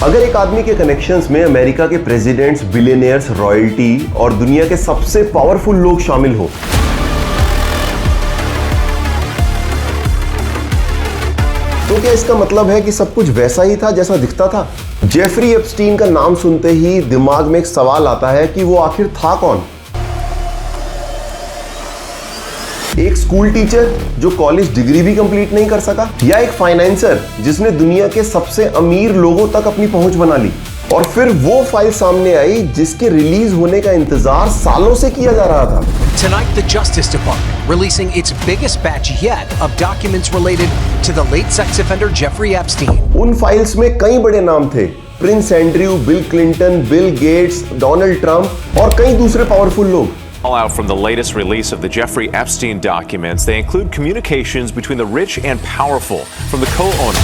अगर एक आदमी के कनेक्शंस में अमेरिका के प्रेसिडेंट्स, बिलियनियर्स, रॉयल्टी और दुनिया के सबसे पावरफुल लोग शामिल हो, तो क्या इसका मतलब है कि सब कुछ वैसा ही था जैसा दिखता था? जेफरी एप्स्टीन का नाम सुनते ही दिमाग में एक सवाल आता है कि वो आखिर था कौन? एक स्कूल टीचर जो कॉलेज डिग्री भी कंप्लीट नहीं कर सका, या एक फाइनेंसर जिसने दुनिया के सबसे अमीर लोगों तक अपनी पहुंच बना ली? और फिर वो फाइल सामने आई जिसके रिलीज होने का इंतजार सालों से किया जा रहा था। Tonight, the Justice Department releasing its biggest batch yet of documents related to the late sex offender Jeffrey Epstein. उन फाइल्स में कई बड़े नाम थे, Prince Andrew, bill Clinton, Bill Gates, Donald Trump और कई दूसरे पावरफुल लोग। Out from the latest release of the Jeffrey Epstein documents, they include communications between the rich and powerful from the co-owner.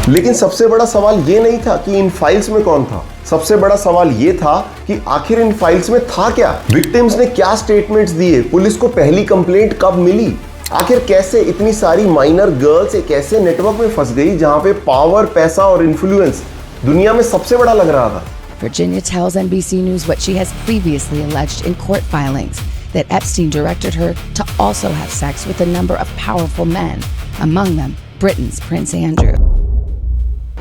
लेकिन सबसे बड़ा सवाल ये नहीं था कि इन फाइल्स में कौन था। सबसे बड़ा सवाल ये था कि आखिर इन फाइल्स में था क्या? विक्टिम्स ने क्या स्टेटमेंट्स दिए? पुलिस को पहली कंप्लेंट कब मिली? आखिर कैसे इतनी सारी माइनर गर्ल्स एक ऐसे नेटवर्क में फंस गई जहां पे पावर, पैसा और इन्फ्लुएंस दुनिया में सबसे बड़ा लग रहा था? Virginia tells NBC News what she has previously alleged in court filings, that Epstein directed her to also have sex with a number of powerful men, among them Britain's Prince Andrew.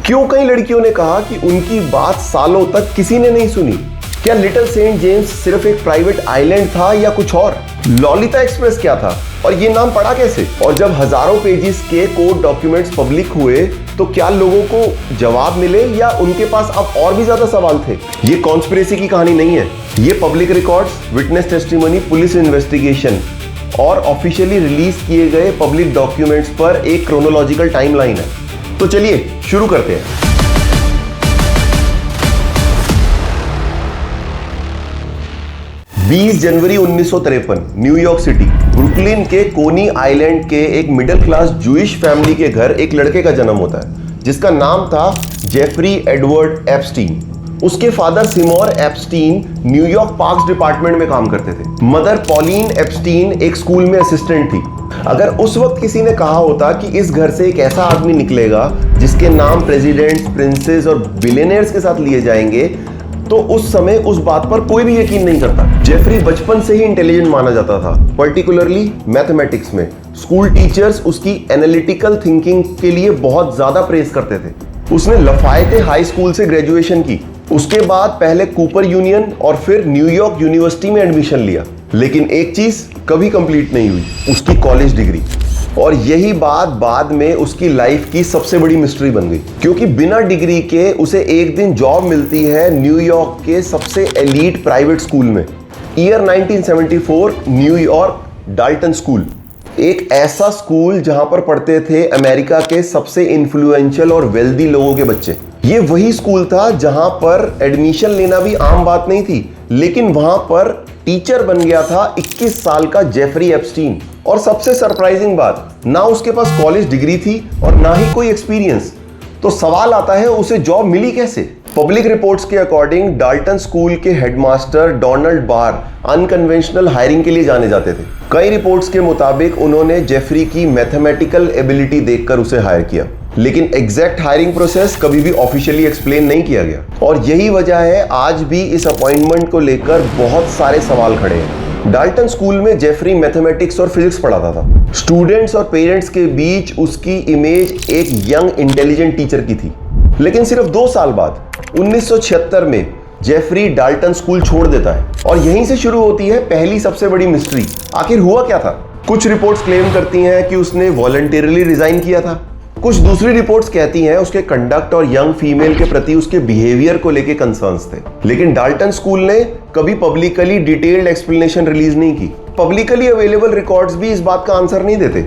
क्यों कई लड़कियों ने कहा कि उनकी बात सालों तक किसी ने नहीं सुनी? क्या लिटिल सेंट जेम्स सिर्फ एक प्राइवेट आइलैंड था या कुछ और? लॉलिता एक्सप्रेस क्या था और ये नाम पड़ा कैसे? और जब हजारों पेजेस के कोर्ट डॉक्यूमेंट्स पब्लिक हुए तो क्या लोगों को जवाब मिले या उनके पास अब और भी ज्यादा सवाल थे? ये कॉन्स्पिरेसी की कहानी नहीं है, ये public records, witness testimony, police investigation और ऑफिशियली रिलीज किए गए पब्लिक डॉक्यूमेंट्स पर एक क्रोनोलॉजिकल टाइमलाइन है। तो चलिए शुरू करते हैं। जनवरी 1953 न्यूयॉर्क सिटी, ब्रुकलिन के कोनी आइलैंड के एक मिडिल क्लास जूइश फैमिली के घर एक लड़के का जन्म होता है जिसका नाम था जेफरी एडवर्ड एप्स्टीन। उसके father सिमोर Epstein New York parks department में काम करते थे। मदर पॉलिन एप्स्टीन एक स्कूल में असिस्टेंट थी। अगर उस वक्त किसी ने कहा होता कि इस घर से एक ऐसा आदमी निकलेगा जिसके नाम प्रेसिडेंट्स, प्रिंसेस और बिलियनियर्स के साथ लिए जाएंगे, तो उस समय उस बात पर कोई भी यकीन नहीं करता। जेफरी बचपन से ही इंटेलिजेंट माना जाता था, पर्टिकुलरली मैथमेटिक्स में। स्कूल टीचर्स उसकी एनालिटिकल थिंकिंग के लिए बहुत ज्यादा प्रेज करते थे। उसने लफायते हाई स्कूल से ग्रेजुएशन की, उसके बाद पहले कूपर यूनियन और फिर न्यूयॉर्क यूनिवर्सिटी में एडमिशन लिया। लेकिन एक चीज कभी कंप्लीट नहीं हुई, उसकी कॉलेज डिग्री। और यही बात बाद में उसकी लाइफ की सबसे बड़ी मिस्ट्री बन गई, क्योंकि बिना डिग्री के उसे एक दिन जॉब मिलती है न्यूयॉर्क के सबसे एलीट प्राइवेट स्कूल में। ईयर 1974, न्यूयॉर्क डाल्टन स्कूल, एक ऐसा स्कूल जहां पर पढ़ते थे अमेरिका के सबसे इन्फ्लुएंशियल और वेल्दी लोगों के बच्चे। ये वही स्कूल था जहां पर एडमिशन लेना भी आम बात नहीं थी, लेकिन वहां पर टीचर बन गया था 21 साल का जेफरी एप्स्टीन। और सबसे सरप्राइजिंग बात, ना उसके पास कॉलेज डिग्री थी और ना ही कोई एक्सपीरियंस। तो सवाल आता है, उसे जॉब मिली कैसे? पब्लिक रिपोर्ट्स के अकॉर्डिंग डाल्टन स्कूल के हेडमास्टर डोनाल्ड बार अनकन्वेंशनल हायरिंग के लिए जाने जाते थे। कई रिपोर्ट्स के मुताबिक उन्होंने जेफरी की मैथमेटिकल एबिलिटी देखकर उसे हायर किया, लेकिन एग्जैक्ट हायरिंग प्रोसेस कभी भी ऑफिशियली एक्सप्लेन नहीं किया गया। और यही वजह है आज भी इस अपॉइंटमेंट को लेकर बहुत सारे सवाल खड़े हैं। डाल्टन स्कूल में जेफरी मैथमेटिक्स और फिजिक्स पढ़ाता था। स्टूडेंट्स और पेरेंट्स के बीच उसकी इमेज एक यंग इंटेलिजेंट टीचर की थी। लेकिन सिर्फ 2 साल बाद 1976 में जेफरी डाल्टन स्कूल छोड़ देता है और यहीं से शुरू होती है पहली सबसे बड़ी मिस्ट्री। आखिर हुआ क्या था? कुछ रिपोर्ट्स क्लेम करती हैं कि उसने वॉलंटरीली रिजाइन किया था। कुछ दूसरी रिपोर्ट्स कहती हैं उसके कंडक्ट और यंग फीमेल के प्रति उसके बिहेवियर को लेके कंसर्न्स थे। लेकिन डाल्टन स्कूल ने कभी पब्लिकली डिटेल्ड एक्सप्लेनेशन रिलीज नहीं की। पब्लिकली अवेलेबल रिकॉर्ड्स भी इस बात का आंसर नहीं देते।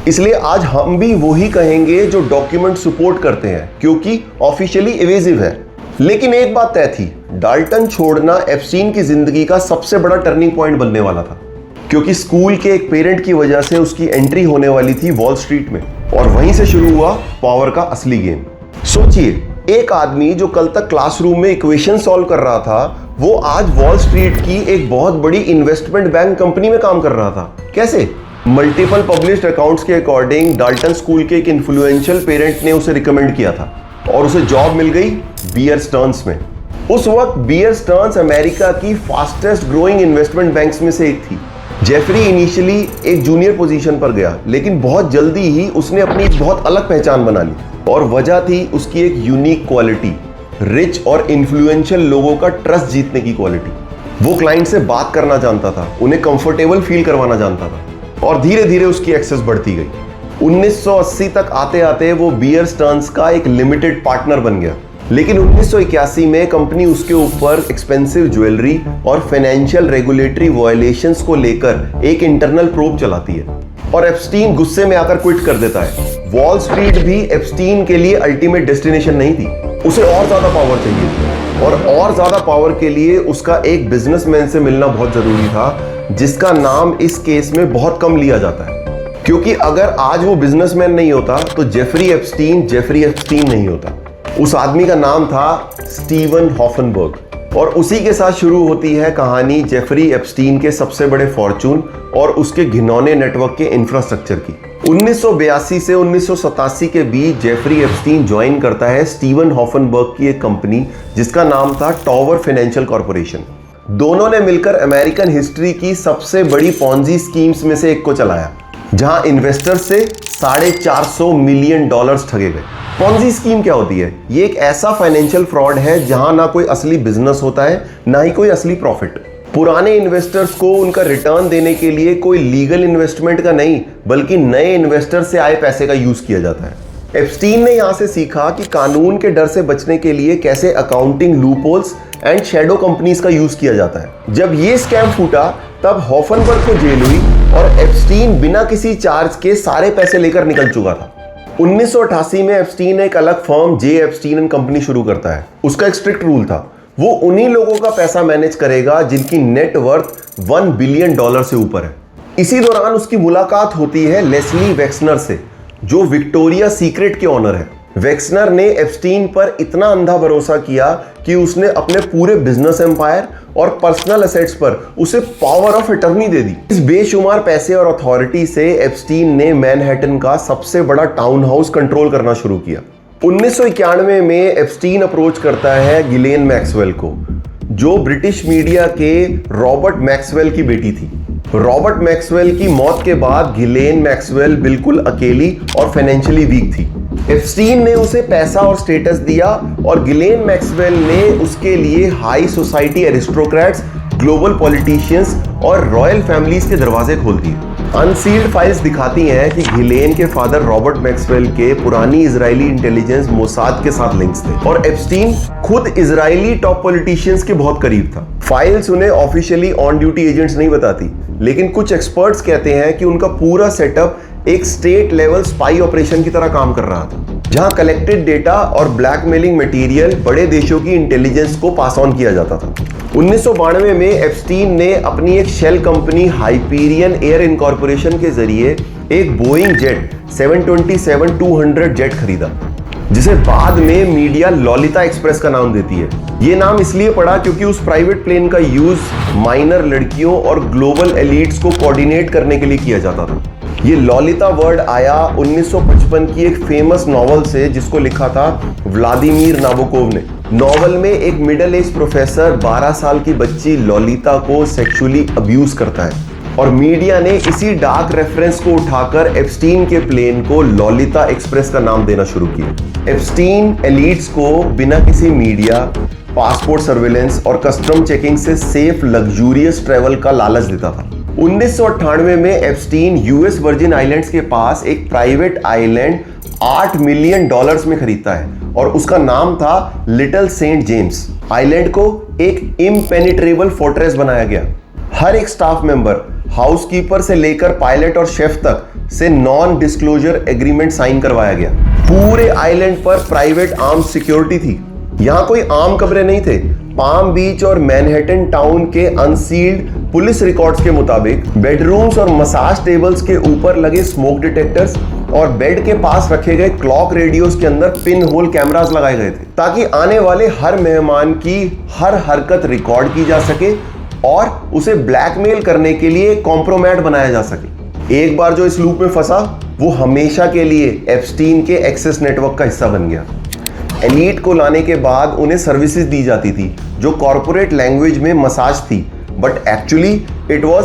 इसलिए आज हम भी वही कहेंगे जो डॉक्यूमेंट सपोर्ट करते हैं, क्योंकि ऑफिशियली इवेसिव है। लेकिन एक बात तय थी, डाल्टन छोड़ना एप्स्टीन की जिंदगी का सबसे बड़ा टर्निंग पॉइंट बनने वाला था, क्योंकि स्कूल के एक पेरेंट की वजह से उसकी एंट्री होने वाली थी वॉल स्ट्रीट में, और वहीं से शुरू हुआ पावर का असली गेम। सोचिए, एक आदमी जो कल तक क्लासरूम में इक्वेशन सॉल्व कर रहा था, वो आज वॉल स्ट्रीट की एक बहुत बड़ी इन्वेस्टमेंट बैंक कंपनी में काम कर रहा था। कैसे? मल्टीपल पब्लिश्ड अकाउंट्स के अकॉर्डिंग डाल्टन स्कूल के एक इन्फ्लुएंशियल पेरेंट ने उसे रिकमेंड किया था और उसे जॉब मिल गई बियर स्टर्न्स में। उस वक्त बियर स्टर्न्स अमेरिका की फास्टेस्ट ग्रोइंग इन्वेस्टमेंट बैंक्स में से एक थी। जेफरी इनिशियली एक जूनियर पोजीशन पर गया, लेकिन बहुत जल्दी ही उसने अपनी एक बहुत अलग पहचान बना ली और वजह थी उसकी एक यूनिक क्वालिटी, रिच और इन्फ्लुएंशियल लोगों का ट्रस्ट जीतने की क्वालिटी। वो क्लाइंट से बात करना जानता था, उन्हें कंफर्टेबल फील करवाना जानता था और धीरे धीरे उसकी एक्सेस बढ़ती गई। 1980 तक आते आते वो बियर स्टर्न्स का एक लिमिटेड पार्टनर बन गया, लेकिन 1981 में कंपनी उसके ऊपर एक्सपेंसिव ज्वेलरी और फाइनेंशियल रेगुलेटरी वायलेशंस को लेकर एक इंटरनल प्रोब चलाती है और एप्स्टीन गुस्से में आकर क्विट कर देता है। वॉल स्ट्रीट भी एप्स्टीन के लिए अल्टीमेट डेस्टिनेशन नहीं थी, उसे और ज्यादा पावर चाहिए थी और ज्यादा पावर के लिए उसका एक बिजनेसमैन से मिलना बहुत जरूरी था, जिसका नाम इस केस में बहुत कम लिया जाता है, क्योंकि अगर आज वो बिजनेसमैन नहीं होता तो जेफरी एप्स्टीन नहीं होता। उस आदमी का नाम था स्टीवन हॉफनबर्ग और उसी के साथ शुरू होती है कहानी जेफरी एप्स्टीन के सबसे बड़े फॉर्चून और उसके घिनौने नेटवर्क के इंफ्रास्ट्रक्चर की। 1982 से 1987 के बीच जेफरी एप्स्टीन ज्वाइन करता है स्टीवन हॉफनबर्ग की एक कंपनी जिसका नाम था टॉवर फाइनेंशियल कॉर्पोरेशन। दोनों ने मिलकर अमेरिकन हिस्ट्री की सबसे बड़ी पॉन्जी स्कीम्स में से एक को चलाया, जहां इन्वेस्टर से $450 मिलियन ठगे गए। पॉन्जी स्कीम क्या होती है? ये एक ऐसा फाइनेंशियल फ्रॉड है जहां ना कोई असली बिजनेस होता है, ना ही कोई असली प्रॉफिट। पुराने इन्वेस्टर्स को उनका रिटर्न देने के लिए कोई लीगल इन्वेस्टमेंट का नहीं, बल्कि नए इन्वेस्टर से आए पैसे का यूज किया जाता है। एप्स्टीन ने यहां से सीखा कि कानून के डर से बचने के लिए कैसे accounting loopholes and shadow companies का यूज किया जाता है। जब ये स्कैम फूटा तब हॉफनबर्ग को जेल हुई और एप्स्टीन बिना किसी चार्ज के सारे पैसे लेकर निकल चुका था। 1988 में एप्स्टीन एक अलग firm J Epstein and company शुरू करता है। उसका एक स्ट्रिक्ट रूल था, वो उन्हीं लोगों का पैसा मैनेज करेगा जिनकी नेट वर्थ $1 बिलियन से ऊपर है। इसी दौरान उसकी मुलाकात होती है लेस्ली वेक्सनर से, जो विक्टोरिया सीक्रेट के ऑनर है। वेक्सनर ने एप्स्टीन पर इतना अंधा भरोसा किया कि उसने अपने पूरे बिजनेस एम्पायर और पर्सनल असेट्स पर उसे पावर ऑफ अटर्नी दे दी। इस बेशुमार पैसे और अथॉरिटी से एप्स्टीन ने मैनहट्टन का सबसे बड़ा टाउन हाउस कंट्रोल करना शुरू किया। 1991 में एप्स्टीन अप्रोच करता है गिलेन मैक्सवेल को, जो ब्रिटिश मीडिया के रॉबर्ट मैक्सवेल की बेटी थी। रॉबर्ट मैक्सवेल की मौत के बाद गिलेन मैक्सवेल बिल्कुल अकेली और फाइनेंशियली वीक थी। एप्स्टीन ने उसे पैसा और स्टेटस दिया और गिलेन मैक्सवेल ने उसके लिए high society aristocrats, global politicians और रॉयल फैमिलीज के दरवाजे खोल दिए। अनसील्ड फाइल्स दिखाती हैं कि गिलेन के फादर रॉबर्ट मैक्सवेल के पुरानी इजरायली इंटेलिजेंस मोसाद के साथ लिंक्स थे और एप्स्टीन खुद इजरायली टॉप पॉलिटिशियंस के बहुत करीब था। फाइल्स उन्हें ऑफिशियली ऑन ड्यूटी एजेंट्स नहीं बताती, लेकिन कुछ एक्सपर्ट्स कहते हैं कि उनका पूरा सेटअप एक स्टेट लेवल स्पाई ऑपरेशन की तरह काम कर रहा था, जहां कलेक्टेड डेटा और ब्लैकमेलिंग मटेरियल बड़े देशों की इंटेलिजेंस को पास ऑन किया जाता था। 1992 में एप्स्टीन ने अपनी एक shell company Hyperion air incorporation के जरिए एक बोइंग जेट 727-200 जेट खरीदा, जिसे बाद में मीडिया लॉलिता एक्सप्रेस का नाम देती है। ये नाम इसलिए पड़ा क्योंकि उस प्राइवेट प्लेन का यूज माइनर लड़कियों और ग्लोबल एलिट्स को कोऑर्डिनेट करने के लिए किया जाता था। ये लॉलिता वर्ड आया 1955 की एक फेमस नॉवल से, जिसको लिखा था व्लादिमीर नाबोकोव ने। नॉवल में एक मिडिल एज प्रोफेसर 12 साल की बच्ची लॉलिता को सेक्सुअली अब्यूज करता है और मीडिया ने इसी डार्क रेफरेंस को उठाकर एप्स्टीन के प्लेन को लॉलिता एक्सप्रेस का नाम देना शुरू किया। एप्स्टीन एलिट्स को बिना किसी मीडिया, पासपोर्ट सर्वेलेंस और कस्टम चेकिंग से सेफ लग्जूरियस ट्रेवल का लालच देता था। 1998 में एप्स्टीन यूएस वर्जिन आइलैंड्स के पास एक प्राइवेट आइलैंड $8 मिलियन में खरीदता है और उसका नाम था लिटिल सेंट जेम्स। आइलैंड को एक इम्पेनिट्रेबल फोर्ट्रेस बनाया गया। हर एक स्टाफ मेंबर, हाउसकीपर से लेकर पायलट और शेफ तक से नॉन डिस्क्लोजर एग्रीमेंट साइन करवाया गया। पूरे आइलैंड पर प्राइवेट आर्म सिक्योरिटी थी। यहाँ कोई आम कमरे नहीं थे। पाम बीच और मैनहट्टन टाउन के अनसील्ड पुलिस रिकॉर्ड्स के मुताबिक बेडरूम्स और मसाज टेबल्स के ऊपर लगे स्मोक डिटेक्टर्स और बेड के पास रखे गए क्लॉक रेडियोस के अंदर पिन होल कैमरास लगाए गए थे, ताकि आने वाले हर मेहमान की हर हरकत रिकॉर्ड की जा सके और उसे ब्लैकमेल करने के लिए कॉम्प्रोमैट बनाया जा सके। एक बार जो इस लूप में फंसा, वो हमेशा के लिए एप्स्टीन के एक्सेस नेटवर्क का हिस्सा बन गया। एलीट को लाने के बाद उन्हें सर्विसेज दी जाती थी जो कॉर्पोरेट लैंग्वेज में मसाज थी, but actually it was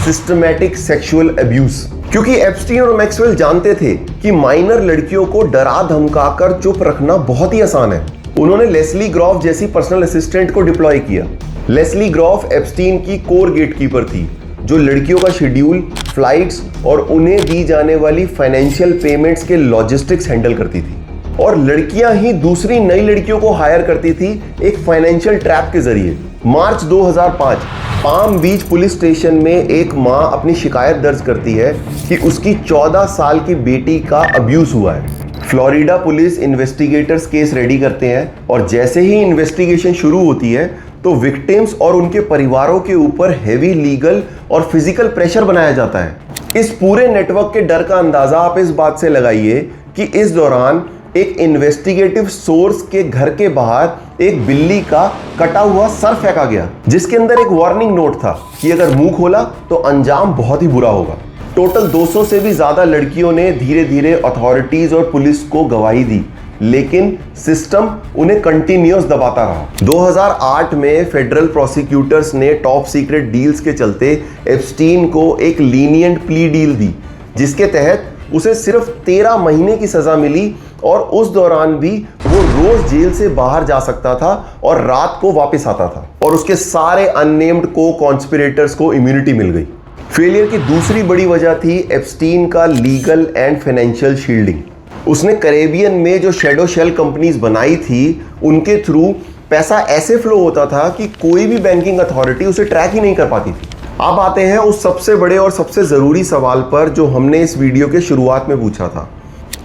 systematic sexual abuse. क्योंकि एप्स्टीन और मैक्सवेल जानते थे कि माइनर लड़कियों को डरा धमकाकर चुप रखना बहुत ही आसान है। उन्होंने लेस्ली ग्रॉफ जैसी पर्सनल असिस्टेंट को डिप्लॉय किया। लेस्ली ग्रॉफ एप्स्टीन की कोर गेटकीपर थी, जो लड़कियों का शेड्यूल, फ्लाइट्स और उन्हें दी जाने वाली फाइनेंशियल पेमेंट्स के लॉजिस्टिक्स हैंडल करती थी। और लड़कियां ही दूसरी नई लड़कियों को हायर करती थी एक फाइनेंशियल ट्रैप के जरिए। मार्च 2005 पाम बीच पुलिस स्टेशन में एक मां अपनी शिकायत दर्ज करती है कि उसकी 14 साल की बेटी का अब्यूज हुआ है। Florida police investigators case ready करते हैं और जैसे ही इन्वेस्टिगेशन शुरू होती है तो विक्टिम्स और उनके परिवारों के ऊपर हेवी लीगल और फिजिकल प्रेशर बनाया जाता है। इस पूरे नेटवर्क के डर का अंदाजा आप इस बात से लगाइए कि इस दौरान एक इन्वेस्टिगेटिव सोर्स के घर के बाहर एक बिल्ली का कटा हुआ सर फेंका गया, जिसके अंदर एक वार्निंग नोट था कि अगर मुंह खोला तो अंजाम बहुत ही बुरा होगा। टोटल 200 से भी ज्यादा लड़कियों ने धीरे धीरे अथॉरिटीज और पुलिस को गवाही दी, लेकिन सिस्टम उन्हें कंटिन्यूअस दबाता रहा। 2008 में फेडरल प्रोसिक्यूटर्स ने टॉप सीक्रेट डील्स के चलते एप्स्टीन को एक लीनियंट प्ली डील दी, जिसके तहत उसे सिर्फ 13 महीने की सजा मिली और उस दौरान भी वो रोज जेल से बाहर जा सकता था और रात को वापस आता था। और उसके सारे अननेम्ड को कॉन्स्पिरेटर्स को इम्यूनिटी मिल गई। फेलियर की दूसरी बड़ी वजह थी एप्स्टीन का लीगल एंड फाइनेंशियल शील्डिंग। उसने कैरेबियन में जो शैडो शेल कंपनीज बनाई थी, उनके थ्रू पैसा ऐसे फ्लो होता था कि कोई भी बैंकिंग अथॉरिटी उसे ट्रैक ही नहीं कर पाती थी। अब आते हैं उस सबसे बड़े और सबसे जरूरी सवाल पर जो हमने इस वीडियो के शुरुआत में पूछा था।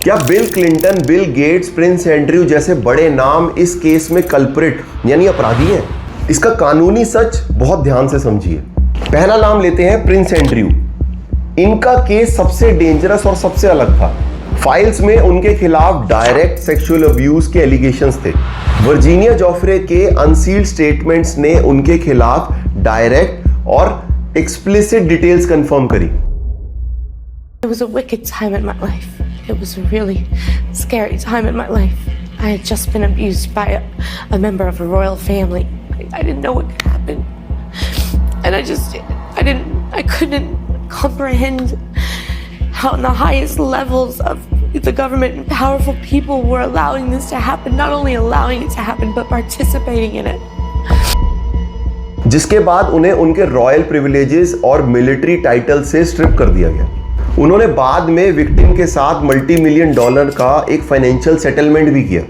क्या bill Clinton, Bill Gates, Prince Andrew जैसे बड़े नाम इस केस में कल्प्रिट यानी अपराधी हैं? इसका कानूनी सच बहुत ध्यान से समझिए। पहला नाम लेते हैं प्रिंस एंड्रयू। इनका केस सबसे डेंजरस और सबसे अलग था। फाइल्स में उनके खिलाफ डायरेक्ट सेक्सुअल अब्यूज के एलिगेशंस थे। वर्जीनिया जोफ्रे के अनसील्ड स्टेटमेंट्स ने उनके खिलाफ डायरेक्ट और एक्सप्लिसिट डिटेल्स कंफर्म करी। It was a wicked time in my life. It was a really scary time in my life. I had just been abused by a member of a royal family. I didn't know what could happen. And I couldn't comprehend how on the highest levels of the government and powerful people were allowing this to happen. Not only allowing it to happen, but participating in it. जिसके बाद उन्हें उनके royal privileges और military title से strip कर दिया गया। उन्होंने बाद में विक्टिम के साथ $multi-million का एक फाइनेंशियल सेटलमेंट भी किया,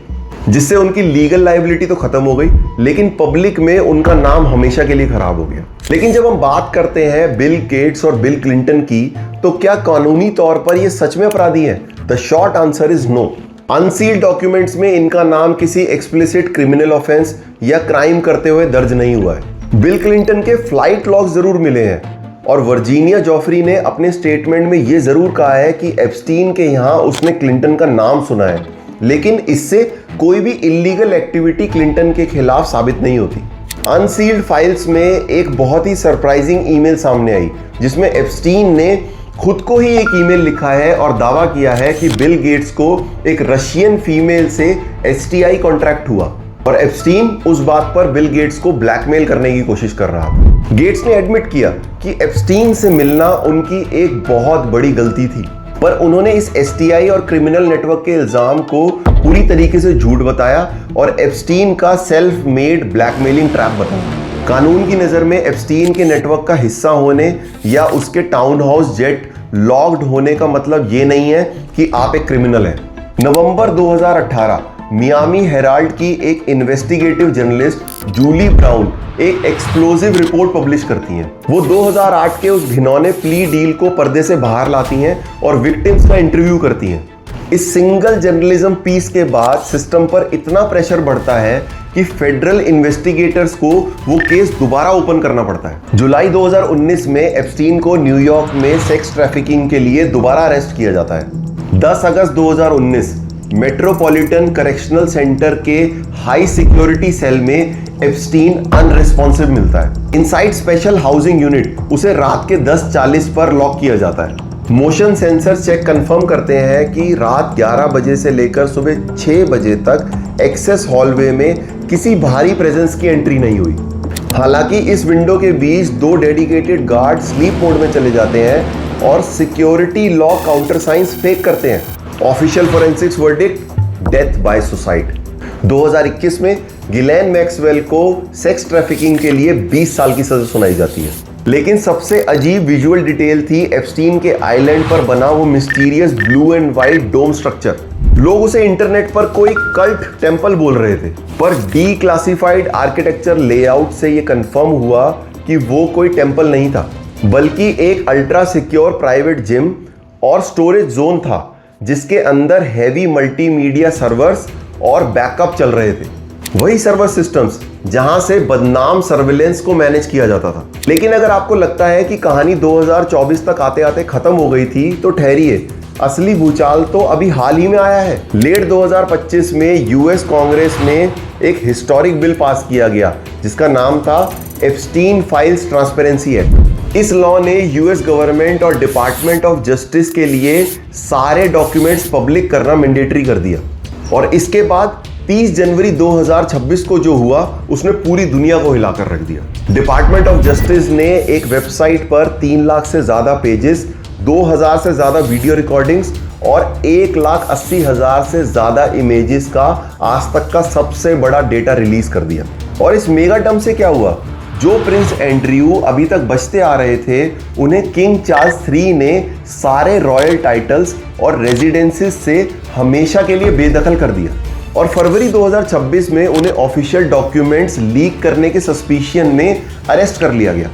जिससे उनकी लीगल लायबिलिटी तो खत्म हो गई, लेकिन पब्लिक में उनका नाम हमेशा के लिए खराब हो गया। लेकिन जब हम बात करते हैं बिल गेट्स और बिल क्लिंटन की, तो क्या कानूनी तौर पर ये सच में अपराधी हैं? The short answer is no. Unsealed documents में इनका नाम किसी एक्सप्लिसिट क्रिमिनल ऑफेंस या क्राइम करते हुए दर्ज नहीं हुआ है। बिल क्लिंटन के फ्लाइट लॉग्स जरूर मिले हैं और वर्जीनिया जोफ्री ने अपने स्टेटमेंट में यह जरूर कहा है कि एप्स्टीन के यहां उसने क्लिंटन का नाम सुना है, लेकिन इससे कोई भी इल्लीगल एक्टिविटी क्लिंटन के खिलाफ साबित नहीं होती। अनसील्ड फाइल्स में एक बहुत ही सरप्राइजिंग ईमेल सामने आई, जिसमें एप्स्टीन ने खुद को ही एक ईमेल लिखा है और दावा किया है कि बिल गेट्स को एक रशियन फीमेल से STI कॉन्ट्रैक्ट हुआ और एप्स्टीन उस बात पर बिल गेट्स को ब्लैकमेल करने की कोशिश कर रहा था। गेट्स ने एडमिट किया कि एप्स्टीन से मिलना उनकी एक बहुत बड़ी गलती थी, पर उन्होंने इस STI और क्रिमिनल नेटवर्क के इल्जाम को पूरी तरीके से झूठ बताया और एप्स्टीन का सेल्फ मेड ब्लैकमेलिंग ट्रैप बताया। कानून की नज़र में एप्स्टीन के नेटवर्क का हिस्सा होने या उसके टाउन हाउस जेट लॉग्ड होने का मतलब ये नहीं है कि आप एक क्रिमिनल हैं। नवंबर 2018 मियामी हेराल्ड की एक इन्वेस्टिगेटिव जर्नलिस्ट जूली ब्राउन एक एक्सप्लोसिव रिपोर्ट पब्लिश करती हैं। वो 2008 के उस घिनौने प्ली डील को पर्दे से बाहर लाती हैं और विक्टिम्स का इंटरव्यू करती हैं। इस सिंगल जर्नलिज्म पीस के बाद सिस्टम पर इतना प्रेशर बढ़ता है कि फेडरल इन्वेस्टिगेटर्स को वो केस दोबारा ओपन करना पड़ता है। जुलाई 2019 में एप्स्टीन को न्यूयॉर्क में सेक्स ट्रैफिकिंग के लिए दोबारा अरेस्ट किया जाता है। 10 अगस्त 2019 मेट्रोपॉलिटन करेक्शनल सेंटर के हाई सिक्योरिटी सेल में एप्स्टीन अनरिस्पॉन्सिव मिलता है। इनसाइड स्पेशल हाउसिंग यूनिट उसे रात के 10:40 पर लॉक किया जाता है। मोशन सेंसर चेक कंफर्म करते हैं कि रात 11 बजे से लेकर सुबह 6 बजे तक एक्सेस हॉलवे में किसी भारी प्रेजेंस की एंट्री नहीं हुई। हालांकि इस विंडो के बीच 2 डेडिकेटेड गार्ड स्लीप मोड में चले जाते हैं और security lock counter science fake करते हैं। Official forensics verdict, death by suicide. 2021 में गिलेन मैक्सवेल को सेक्स ट्रैफिकिंग के लिए 20 साल की सजा सुनाई जाती है। लेकिन सबसे अजीब विजुअल डिटेल थी एप्स्टीन के आइलैंड पर बना वो mysterious blue and white dome structure. लोग उसे इंटरनेट पर कोई कल्ट टेम्पल बोल रहे थे, पर डी क्लासिफाइड आर्किटेक्चर लेआउट से ये कंफर्म हुआ कि वो कोई टेम्पल नहीं था, बल्कि एक अल्ट्रा सिक्योर प्राइवेट जिम और स्टोरेज जोन था जिसके अंदर हैवी मल्टीमीडिया सर्वर्स और बैकअप चल रहे थे। वही सर्वर सिस्टम्स जहां से बदनाम सर्विलेंस को मैनेज किया जाता था। लेकिन अगर आपको लगता है कि कहानी 2024 तक आते आते खत्म हो गई थी तो ठहरिए, असली भूचाल तो अभी हाल ही में आया है। लेट 2025 में यूएस कांग्रेस में एक हिस्टोरिक बिल पास किया गया जिसका नाम था एप्स्टीन फाइल्स ट्रांसपेरेंसी एक्ट। इस लॉ ने यूएस गवर्नमेंट और डिपार्टमेंट ऑफ जस्टिस के लिए सारे डॉक्यूमेंट्स पब्लिक करना मैंडेटरी कर दिया। और इसके बाद 30 जनवरी 2026 को जो हुआ उसने पूरी दुनिया को हिलाकर रख दिया। डिपार्टमेंट ऑफ जस्टिस ने एक वेबसाइट पर 3 लाख से ज्यादा पेजेस, 2000 से ज्यादा वीडियो रिकॉर्डिंग्स और 1,80,000 से ज्यादा इमेजेस का आज तक का सबसे बड़ा डेटा रिलीज कर दिया। और इस मेगा डंप से क्या हुआ? जो प्रिंस एंड्रयू अभी तक बचते आ रहे थे, उन्हें किंग चार्ल्स III ने सारे रॉयल टाइटल्स और रेजिडेंसीज से हमेशा के लिए बेदखल कर दिया। और फरवरी 2026 में उन्हें ऑफिशियल डॉक्यूमेंट्स लीक करने के सस्पिशियन में अरेस्ट कर लिया गया।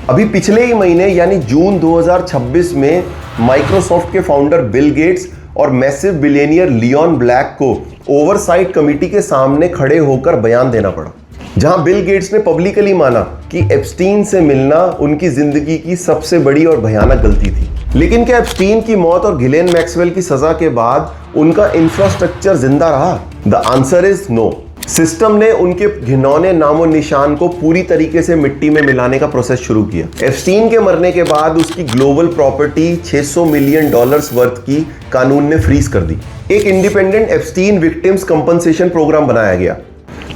अभी पिछले ही महीने यानी जून 2026 में माइक्रोसॉफ्ट के फाउंडर बिल गेट्स और मैसिव बिलियनियर लियोन ब्लैक को ओवरसाइट कमिटी के सामने खड़े होकर बयान देना पड़ा, जहां बिल गेट्स ने पब्लिकली माना कि एप्स्टीन से मिलना उनकी जिंदगी की सबसे बड़ी और भयानक गलती थी। लेकिन क्या एप्स्टीन की मौत और गिलेन मैक्सवेल की सजा के बाद उनका इंफ्रास्ट्रक्चर जिंदा रहा? The answer is no. System ने उनके घिनौने नामो निशान को पूरी तरीके से मिट्टी में मिलाने का प्रोसेस शुरू किया। एप्स्टीन के मरने के बाद उसकी ग्लोबल प्रॉपर्टी $600 मिलियन वर्थ की कानून ने फ्रीज कर दी। एक independent Epstein victims compensation program बनाया गया,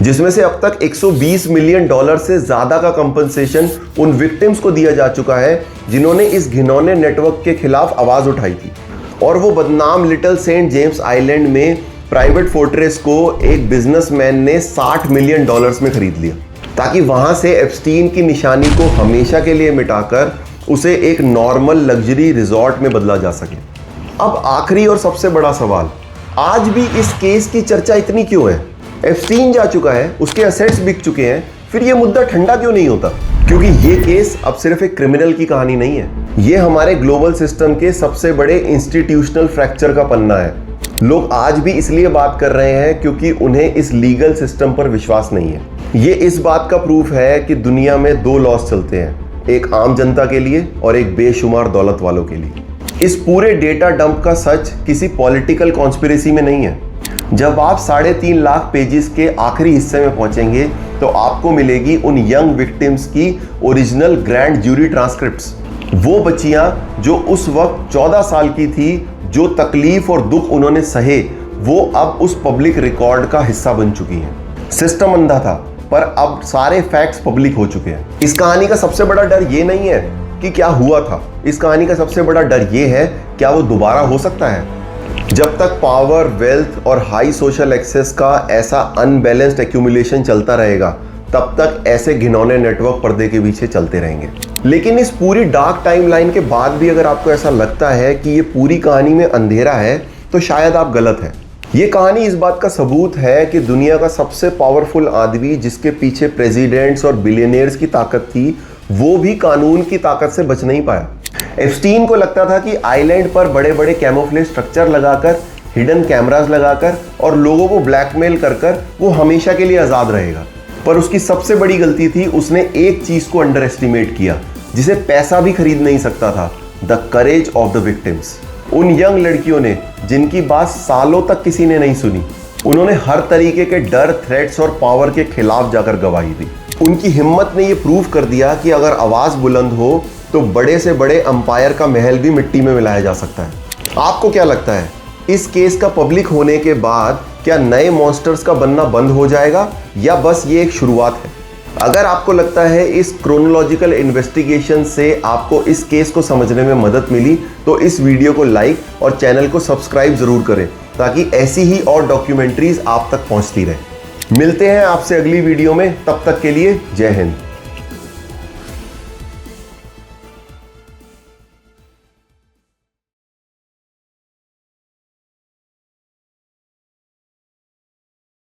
जिसमें से अब तक $120 मिलियन से ज्यादा का कंपनसेशन उन विक्टिम्स को दिया जा चुका है जिन्होंने इस घिनौने नेटवर्क के खिलाफ आवाज उठाई थी। और वो बदनाम लिटिल सेंट जेम्स आइलैंड में प्राइवेट फोर्ट्रेस को एक बिजनेसमैन ने $60 मिलियन में खरीद लिया, ताकि वहां से एप्स्टीन की निशानी को हमेशा के लिए मिटाकर उसे एक नॉर्मल लग्जरी रिजॉर्ट में बदला जा सके। अब आखिरी और सबसे बड़ा सवाल, आज भी इस केस की चर्चा इतनी क्यों है? एप्स्टीन जा चुका है, उसके असेट्स बिक चुके हैं, फिर ये मुद्दा ठंडा क्यों नहीं होता? क्योंकि ये केस अब सिर्फ एक क्रिमिनल की कहानी नहीं है, ये हमारे ग्लोबल सिस्टम के सबसे बड़े इंस्टीट्यूशनल फ्रैक्चर का पन्ना है। लोग आज भी इसलिए बात कर रहे हैं क्योंकि उन्हें इस लीगल सिस्टम पर विश्वास नहीं है। ये इस बात का प्रूफ है कि दुनिया में 2 लॉस चलते हैं, एक आम जनता के लिए और एक बेशुमार दौलत वालों के लिए। इस पूरे डेटा डंप का सच किसी पॉलिटिकल कॉन्स्पिरेसी में नहीं है। जब आप 3.5 लाख पेजेस के आखिरी हिस्से में पहुंचेंगे तो आपको मिलेगी उन यंग विक्टिम्स की ओरिजिनल ग्रैंड जूरी ट्रांसक्रिप्ट्स। वो बच्चियां जो उस वक्त 14 साल की थी, जो तकलीफ और दुख उन्होंने सहे, वो अब उस पब्लिक रिकॉर्ड का हिस्सा बन चुकी हैं। सिस्टम अंधा था, पर अब सारे फैक्ट्स पब्लिक हो चुके हैं। इस कहानी का सबसे बड़ा डर ये नहीं है कि क्या हुआ था, इस कहानी का सबसे बड़ा डर ये है क्या वो दोबारा हो सकता है। जब तक पावर, वेल्थ और हाई सोशल एक्सेस का ऐसा अनबैलेंस्ड एक्यूमुलेशन चलता रहेगा, तब तक ऐसे घिनौने नेटवर्क पर्दे के पीछे चलते रहेंगे। लेकिन इस पूरी डार्क टाइमलाइन के बाद भी अगर आपको ऐसा लगता है कि ये पूरी कहानी में अंधेरा है, तो शायद आप गलत हैं। ये कहानी इस बात का सबूत है कि दुनिया का सबसे पावरफुल आदमी, जिसके पीछे प्रेसिडेंट्स और बिलियनियर्स की ताकत थी, वो भी कानून की ताकत से बच नहीं पाया। एप्स्टीन को लगता था कि आइलैंड पर बड़े बड़े कैमोफ्लेज स्ट्रक्चर लगाकर, हिडन कैमरास लगाकर और लोगों को ब्लैकमेल कर वो हमेशा के लिए आजाद रहेगा। पर उसकी सबसे बड़ी गलती थी, उसने एक चीज को अंडर एस्टिमेट किया जिसे पैसा भी खरीद नहीं सकता था, the courage of the victims. उन यंग लड़कियों ने जिनकी बात सालों तक किसी ने नहीं सुनी, उन्होंने हर तरीके के डर, थ्रेट्स और पावर के खिलाफ जाकर गवाही दी। उनकी हिम्मत ने यह प्रूव कर दिया कि अगर आवाज बुलंद हो तो बड़े से बड़े अंपायर का महल भी मिट्टी में मिलाया जा सकता है। आपको क्या लगता है, इस केस का पब्लिक होने के बाद क्या नए मॉन्स्टर्स का बनना बंद हो जाएगा या बस ये एक शुरुआत है? अगर आपको लगता है इस क्रोनोलॉजिकल इन्वेस्टिगेशन से आपको इस केस को समझने में मदद मिली तो इस वीडियो को लाइक और चैनल को सब्सक्राइब जरूर करें ताकि ऐसी ही और डॉक्यूमेंट्रीज आप तक पहुंचती रहे। मिलते हैं आपसे अगली वीडियो में, तब तक के लिए जय हिंद।